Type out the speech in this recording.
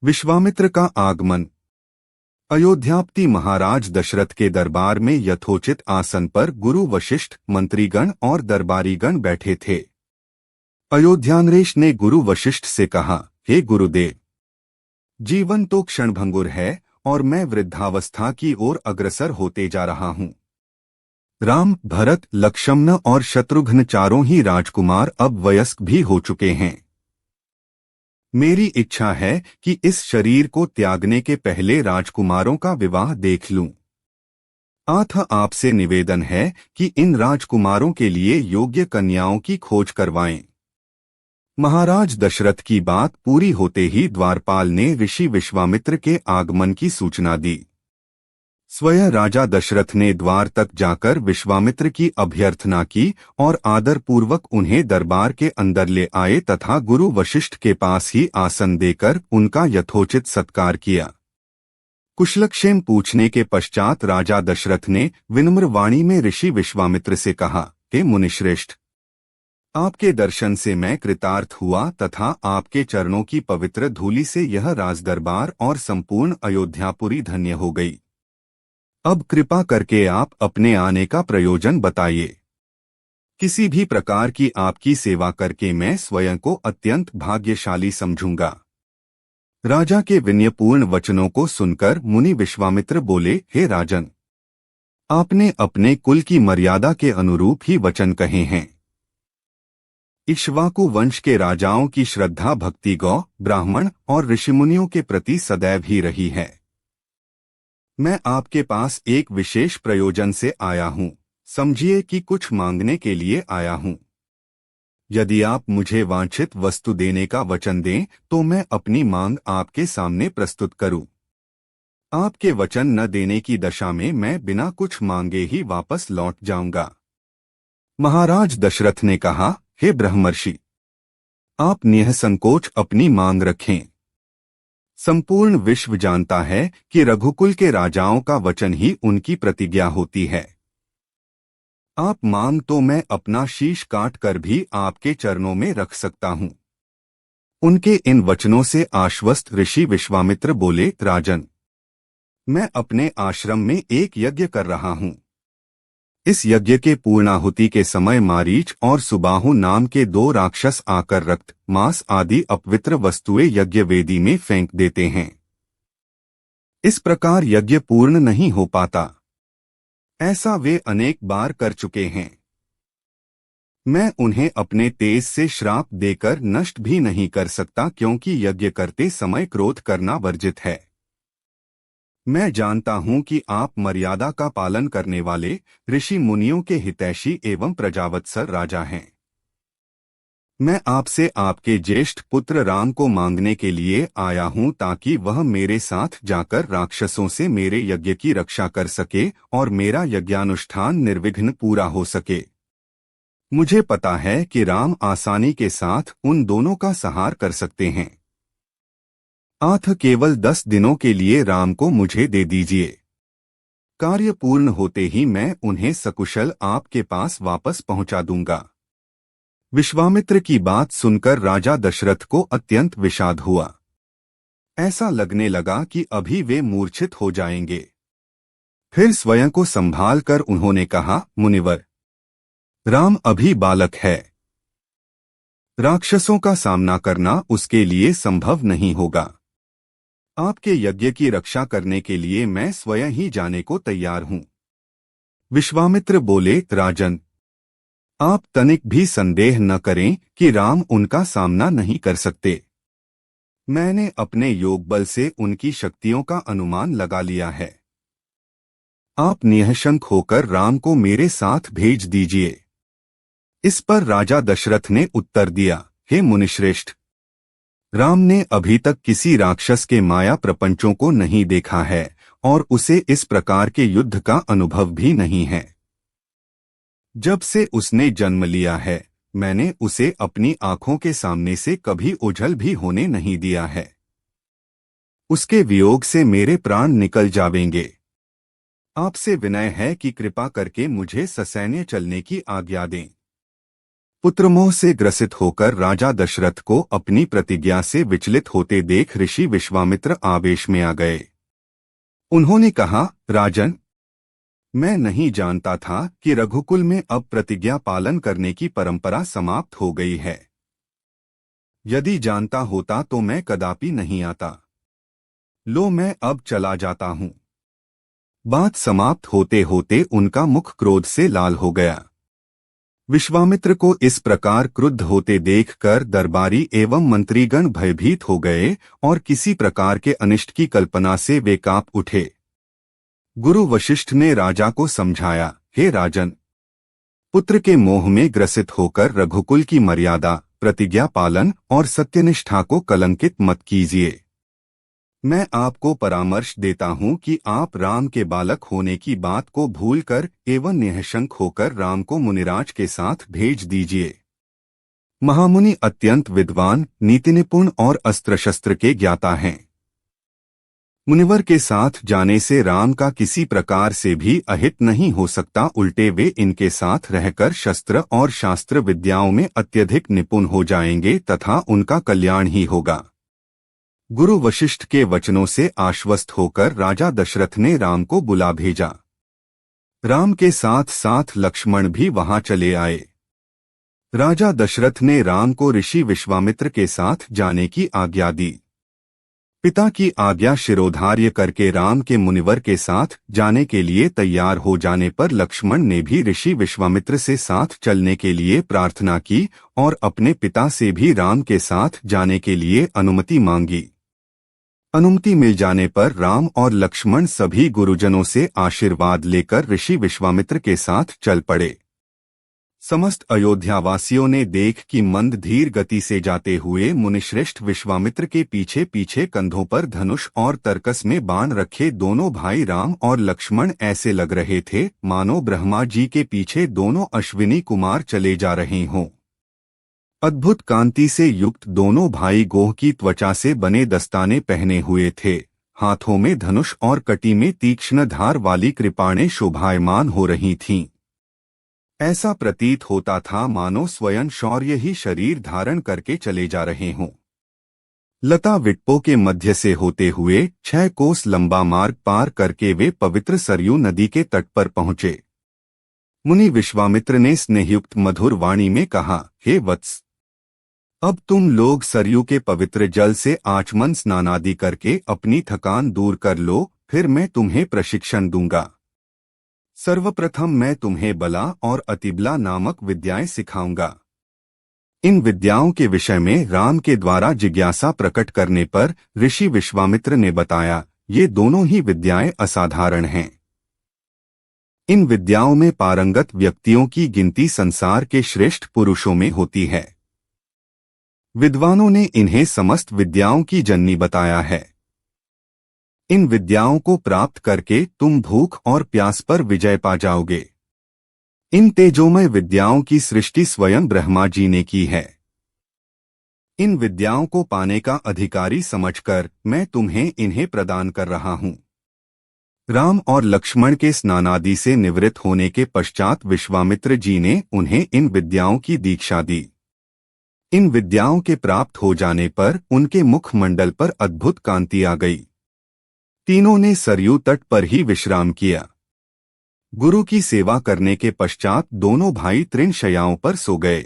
विश्वामित्र का आगमन। अयोध्यापति महाराज दशरथ के दरबार में यथोचित आसन पर गुरु वशिष्ठ, मंत्रीगण और दरबारीगण बैठे थे। अयोध्यानरेश ने गुरु वशिष्ठ से कहा, हे गुरुदेव, जीवन तो क्षणभंगुर है और मैं वृद्धावस्था की ओर अग्रसर होते जा रहा हूँ। राम, भरत, लक्ष्मण और शत्रुघ्न चारों ही राजकुमार अब वयस्क भी हो चुके हैं। मेरी इच्छा है कि इस शरीर को त्यागने के पहले राजकुमारों का विवाह देख लूं। अतः आपसे निवेदन है कि इन राजकुमारों के लिए योग्य कन्याओं की खोज करवाएं। महाराज दशरथ की बात पूरी होते ही द्वारपाल ने ऋषि विश्वामित्र के आगमन की सूचना दी। स्वयं राजा दशरथ ने द्वार तक जाकर विश्वामित्र की अभ्यर्थना की और आदरपूर्वक उन्हें दरबार के अंदर ले आए तथा गुरु वशिष्ठ के पास ही आसन देकर उनका यथोचित सत्कार किया। कुशलक्षेम पूछने के पश्चात राजा दशरथ ने विनम्र वाणी में ऋषि विश्वामित्र से कहा, हे मुनिश्रेष्ठ, आपके दर्शन से मैं कृतार्थ हुआ तथा आपके चरणों की पवित्र धूलि से यह राजदरबार और संपूर्ण अयोध्यापुरी धन्य हो गई। अब कृपा करके आप अपने आने का प्रयोजन बताइए। किसी भी प्रकार की आपकी सेवा करके मैं स्वयं को अत्यंत भाग्यशाली समझूंगा। राजा के विनयपूर्ण वचनों को सुनकर मुनि विश्वामित्र बोले, हे राजन, आपने अपने कुल की मर्यादा के अनुरूप ही वचन कहे हैं। इक्ष्वाकु वंश के राजाओं की श्रद्धा भक्ति गौ, ब्राह्मण और ऋषिमुनियों के प्रति सदैव ही रही है। मैं आपके पास एक विशेष प्रयोजन से आया हूँ। समझिए कि कुछ मांगने के लिए आया हूँ। यदि आप मुझे वांछित वस्तु देने का वचन दें तो मैं अपनी मांग आपके सामने प्रस्तुत करूं। आपके वचन न देने की दशा में मैं बिना कुछ मांगे ही वापस लौट जाऊंगा। महाराज दशरथ ने कहा, हे ब्रह्मर्षि, आप निःसंकोच अपनी मांग रखें। संपूर्ण विश्व जानता है कि रघुकुल के राजाओं का वचन ही उनकी प्रतिज्ञा होती है। आप मांग तो मैं अपना शीश काट कर भी आपके चरणों में रख सकता हूँ। उनके इन वचनों से आश्वस्त ऋषि विश्वामित्र बोले, राजन, मैं अपने आश्रम में एक यज्ञ कर रहा हूँ। इस यज्ञ के पूर्णाहुति के समय मारीच और सुबाहु नाम के दो राक्षस आकर रक्त, मांस आदि अपवित्र वस्तुएं यज्ञ वेदी में फेंक देते हैं। इस प्रकार यज्ञ पूर्ण नहीं हो पाता। ऐसा वे अनेक बार कर चुके हैं। मैं उन्हें अपने तेज से श्राप देकर नष्ट भी नहीं कर सकता, क्योंकि यज्ञ करते समय क्रोध करना वर्जित है। मैं जानता हूं कि आप मर्यादा का पालन करने वाले ऋषि मुनियों के हितैषी एवं प्रजावत्सर राजा हैं। मैं आपसे आपके ज्येष्ठ पुत्र राम को मांगने के लिए आया हूं ताकि वह मेरे साथ जाकर राक्षसों से मेरे यज्ञ की रक्षा कर सके और मेरा यज्ञानुष्ठान निर्विघ्न पूरा हो सके। मुझे पता है कि राम आसानी के साथ उन दोनों का संहार कर सकते हैं। अतः केवल 10 दिनों के लिए राम को मुझे दे दीजिए। कार्य पूर्ण होते ही मैं उन्हें सकुशल आपके पास वापस पहुंचा दूंगा। विश्वामित्र की बात सुनकर राजा दशरथ को अत्यंत विषाद हुआ। ऐसा लगने लगा कि अभी वे मूर्छित हो जाएंगे। फिर स्वयं को संभाल कर उन्होंने कहा, मुनिवर, राम अभी बालक है। राक्षसों का सामना करना उसके लिए संभव नहीं होगा। आपके यज्ञ की रक्षा करने के लिए मैं स्वयं ही जाने को तैयार हूं। विश्वामित्र बोले, राजन, आप तनिक भी संदेह न करें कि राम उनका सामना नहीं कर सकते। मैंने अपने योग बल से उनकी शक्तियों का अनुमान लगा लिया है। आप निःशंक होकर राम को मेरे साथ भेज दीजिए। इस पर राजा दशरथ ने उत्तर दिया, हे मुनिश्रेष्ठ, राम ने अभी तक किसी राक्षस के माया प्रपंचों को नहीं देखा है और उसे इस प्रकार के युद्ध का अनुभव भी नहीं है। जब से उसने जन्म लिया है मैंने उसे अपनी आंखों के सामने से कभी ओझल भी होने नहीं दिया है। उसके वियोग से मेरे प्राण निकल जावेंगे। आपसे विनय है कि कृपा करके मुझे ससैन्य चलने की आज्ञा दें। पुत्रमोह से ग्रसित होकर राजा दशरथ को अपनी प्रतिज्ञा से विचलित होते देख ऋषि विश्वामित्र आवेश में आ गए। उन्होंने कहा, राजन, मैं नहीं जानता था कि रघुकुल में अब प्रतिज्ञा पालन करने की परंपरा समाप्त हो गई है। यदि जानता होता तो मैं कदापि नहीं आता। लो, मैं अब चला जाता हूँ। बात समाप्त होते होते उनका मुख क्रोध से लाल हो गया। विश्वामित्र को इस प्रकार क्रुद्ध होते देखकर दरबारी एवं मंत्रीगण भयभीत हो गए और किसी प्रकार के अनिष्ट की कल्पना से वे कांप उठे। गुरु वशिष्ठ ने राजा को समझाया, हे राजन, पुत्र के मोह में ग्रसित होकर रघुकुल की मर्यादा, प्रतिज्ञा पालन और सत्यनिष्ठा को कलंकित मत कीजिए। मैं आपको परामर्श देता हूं कि आप राम के बालक होने की बात को भूलकर एवं निःशंक होकर राम को मुनिराज के साथ भेज दीजिए। महामुनि अत्यंत विद्वान, नीति निपुण और अस्त्र शस्त्र के ज्ञाता हैं। मुनिवर के साथ जाने से राम का किसी प्रकार से भी अहित नहीं हो सकता, उल्टे वे इनके साथ रहकर शस्त्र और शास्त्र विद्याओं में अत्यधिक निपुण हो जाएंगे तथा उनका कल्याण ही होगा। गुरु वशिष्ठ के वचनों से आश्वस्त होकर राजा दशरथ ने राम को बुला भेजा। राम के साथ साथ लक्ष्मण भी वहां चले आए। राजा दशरथ ने राम को ऋषि विश्वामित्र के साथ जाने की आज्ञा दी। पिता की आज्ञा शिरोधार्य करके राम के मुनिवर के साथ जाने के लिए तैयार हो जाने पर लक्ष्मण ने भी ऋषि विश्वामित्र से साथ चलने के लिए प्रार्थना की और अपने पिता से भी राम के साथ जाने के लिए अनुमति मांगी। अनुमति मिल जाने पर राम और लक्ष्मण सभी गुरुजनों से आशीर्वाद लेकर ऋषि विश्वामित्र के साथ चल पड़े। समस्त अयोध्यावासियों ने देख कि मंद धीर गति से जाते हुए मुनिश्रेष्ठ विश्वामित्र के पीछे पीछे कंधों पर धनुष और तरकस में बाण रखे दोनों भाई राम और लक्ष्मण ऐसे लग रहे थे मानो ब्रह्मा जी के पीछे दोनों अश्विनी कुमार चले जा रहे हों। अद्भुत कांति से युक्त दोनों भाई गोह की त्वचा से बने दस्ताने पहने हुए थे। हाथों में धनुष और कटी में तीक्ष्ण धार वाली कृपाणें शोभायमान हो रही थीं। ऐसा प्रतीत होता था मानो स्वयं शौर्य ही शरीर धारण करके चले जा रहे हों। लता विटपो के मध्य से होते हुए 6 कोस लंबा मार्ग पार करके वे पवित्र सरयू नदी के तट पर पहुंचे। मुनि विश्वामित्र ने स्नेहयुक्त मधुर वाणी में कहा, हे वत्स, अब तुम लोग सरयू के पवित्र जल से आचमन स्नानादि करके अपनी थकान दूर कर लो, फिर मैं तुम्हें प्रशिक्षण दूंगा। सर्वप्रथम मैं तुम्हें बला और अतिबला नामक विद्याएं सिखाऊंगा। इन विद्याओं के विषय में राम के द्वारा जिज्ञासा प्रकट करने पर ऋषि विश्वामित्र ने बताया, ये दोनों ही विद्याएं असाधारण हैं। इन विद्याओं में पारंगत व्यक्तियों की गिनती संसार के श्रेष्ठ पुरुषों में होती है। विद्वानों ने इन्हें समस्त विद्याओं की जननी बताया है। इन विद्याओं को प्राप्त करके तुम भूख और प्यास पर विजय पा जाओगे। इन तेजोमय विद्याओं की सृष्टि स्वयं ब्रह्मा जी ने की है। इन विद्याओं को पाने का अधिकारी समझकर मैं तुम्हें इन्हें प्रदान कर रहा हूं। राम और लक्ष्मण के स्नानादि से निवृत्त होने के पश्चात विश्वामित्र जी ने उन्हें इन विद्याओं की दीक्षा दी। इन विद्याओं के प्राप्त हो जाने पर उनके मुखमंडल पर अद्भुत कांति आ गई। तीनों ने सरयू तट पर ही विश्राम किया। गुरु की सेवा करने के पश्चात दोनों भाई तृण शय्याओं पर सो गए।